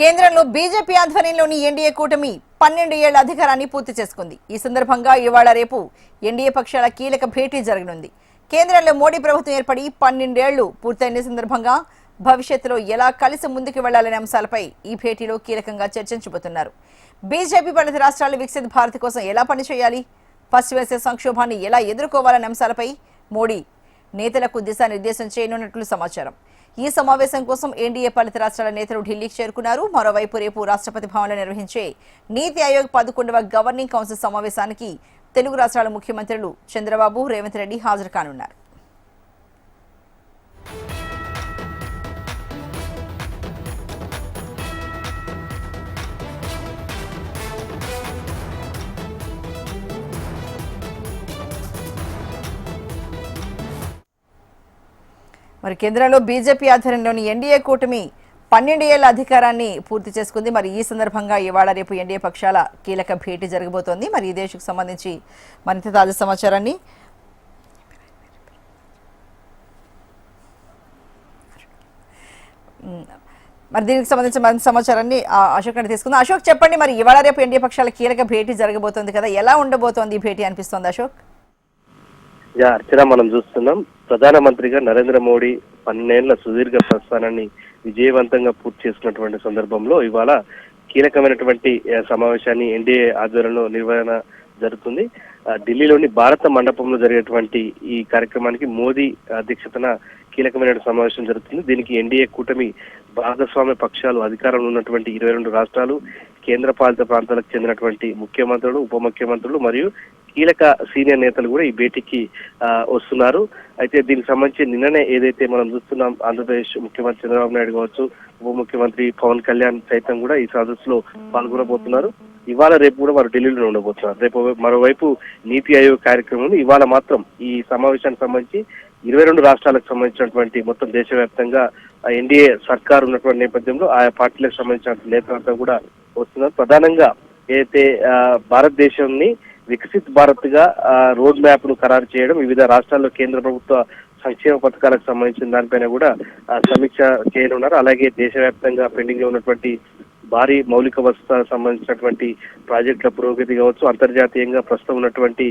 కేంద్రంలో బీజేపీ ఆధ్వర్యంలోని ఎన్డీఏ కూటమి 12 ఏళ్ల అధికారాన్ని పూర్తి చేసుకుంది. ఈ సందర్భంగా ఇవాళ రేపు ఎన్డీఏ పక్షాల కీలక భేటీ జరగనుంది. కేంద్రంలో మోడీ ప్రభుత్వం ఏర్పడి 12 ఏళ్లు పూర్తయిన సందర్భంగా భవిష్యత్తులో ఎలా కలిసి ముందుకు వెళ్లాలనే అంశాలపై ఈ భేటీలో కీలకంగా చర్చించబోతున్నారు. బీజేపీ పాలిత రాష్ట్రాలు వికసిత్ భారత్ కోసం ఎలా పనిచేయాలి, పశ్చిమేసే సంక్షోభాన్ని ఎలా ఎదుర్కోవాలనే అంశాలపై మోడీ నేతలకు దిశానిర్దేశం చేయనున్నట్లు సమాచారం. ఈ సమావేశం కోసం ఎన్డీఏ పాలిత రాష్ట్రాల నేతలు ఢిల్లీకి చేరుకున్నారు. మరోవైపు రేపు రాష్ట్రపతి భవన్లో నిర్వహించే నీతి ఆయోగ్ 11వ గవర్నింగ్ కౌన్సిల్ సమావేశానికి తెలుగు రాష్ట్రాల ముఖ్యమంత్రులు చంద్రబాబు, రేవంత్ రెడ్డి హాజరు కానున్నారు. మరి కేంద్రంలో బీజేపీ ఆధ్వర్యంలోని ఎన్డీఏ కూటమి 12 ఏళ్ల అధికారాన్ని పూర్తి చేసుకుంది. మరి ఈ సందర్భంగా ఇవాళ రేపు ఎన్డీఏ పక్షాల కీలక భేటీ జరగబోతోంది. మరి ఈ దేశకు సంబంధించి మరింత తాజా సమాచారాన్ని దీనికి సంబంధించిన మరింత సమాచారాన్ని అశోక్ గారిని తీసుకుందాం. అశోక్, చెప్పండి, మరి ఇవాళ రేపు ఎన్డీఏ పక్షాల కీలక భేటీ జరగబోతోంది కదా, ఎలా ఉండబోతోంది ఈ భేటీ అనిపిస్తోంది అశోక్? అర్చన, మనం చూస్తున్నాం ప్రధానమంత్రిగా నరేంద్ర మోడీ 12 ఏళ్ల సుదీర్ఘ ప్రస్థానాన్ని విజయవంతంగా పూర్తి చేసుకున్నటువంటి సందర్భంలో ఇవాళ కీలకమైనటువంటి సమావేశాన్ని ఎన్డీఏ ఆధ్వర్యంలో నిర్వహణ జరుగుతుంది. ఢిల్లీలోని భారత మండపంలో జరిగేటువంటి ఈ కార్యక్రమానికి మోదీ అధ్యక్షతన కీలకమైన సమావేశం జరుగుతుంది. దీనికి ఎన్డీఏ కూటమి భాగస్వామ్య పక్షాలు, అధికారంలో ఉన్నటువంటి 22 రాష్ట్రాలు, కేంద్ర పాలిత ప్రాంతాలకు చెందినటువంటి ముఖ్యమంత్రులు, ఉప ముఖ్యమంత్రులు మరియు కీలక సీనియర్ నేతలు కూడా ఈ భేటీకి వస్తున్నారు. అయితే దీనికి సంబంధించి నిన్ననే ఏదైతే మనం చూస్తున్నాం, ఆంధ్రప్రదేశ్ ముఖ్యమంత్రి చంద్రబాబు నాయుడు కావచ్చు, ఉప ముఖ్యమంత్రి పవన్ కళ్యాణ్ సైతం కూడా ఈ సదస్సులో పాల్గొనబోతున్నారు. ఇవాళ రేపు కూడా వారు ఢిల్లీలో ఉండబోతున్నారు. రేపు మరోవైపు నీతి ఆయోగ్ కార్యక్రమం, ఇవాళ మాత్రం ఈ సమావేశానికి సంబంధించి 22 రాష్ట్రాలకు సంబంధించినటువంటి మొత్తం దేశవ్యాప్తంగా ఎన్డీఏ సర్కారు ఉన్నటువంటి నేపథ్యంలో ఆయా పార్టీలకు సంబంధించిన నేతలంతా కూడా వస్తున్నారు. ప్రధానంగా ఏదైతే భారతదేశాన్ని వికసిత్ భారత్ గా రోడ్ మ్యాప్ ను ఖరారు చేయడం, వివిధ రాష్ట్రాల్లో కేంద్ర ప్రభుత్వ సంక్షేమ పథకాలకు సంబంధించిన దానిపైన కూడా సమీక్ష చేయనున్నారు. అలాగే దేశవ్యాప్తంగా పెండింగ్ లో ఉన్నటువంటి భారీ మౌలిక వసతులకు సంబంధించినటువంటి ప్రాజెక్టుల పురోగతి కావచ్చు, అంతర్జాతీయంగా ప్రస్తుతం ఉన్నటువంటి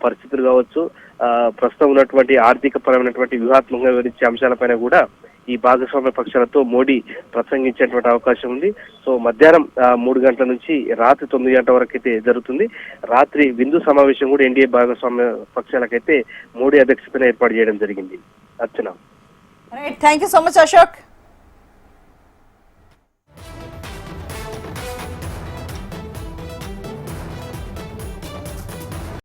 పరిస్థితులు కావచ్చు, ప్రస్తుతం ఉన్నటువంటి ఆర్థిక పరమైనటువంటి వ్యూహాత్మకంగా వివరించే అంశాలపైన కూడా ఈ భాగస్వామ్య పక్షాలతో మోడీ ప్రసంగించేటువంటి అవకాశం ఉంది. సో మధ్యాహ్నం 3 గంటల నుంచి రాత్రి 9 గంటల వరకు అయితే జరుగుతుంది. రాత్రి విందు సమావేశం కూడా ఎన్డీఏ భాగస్వామ్య పక్షాలకైతే మోడీ అధ్యక్షతన ఏర్పాటు చేయడం జరిగింది. Archana, thank you so much Ashok.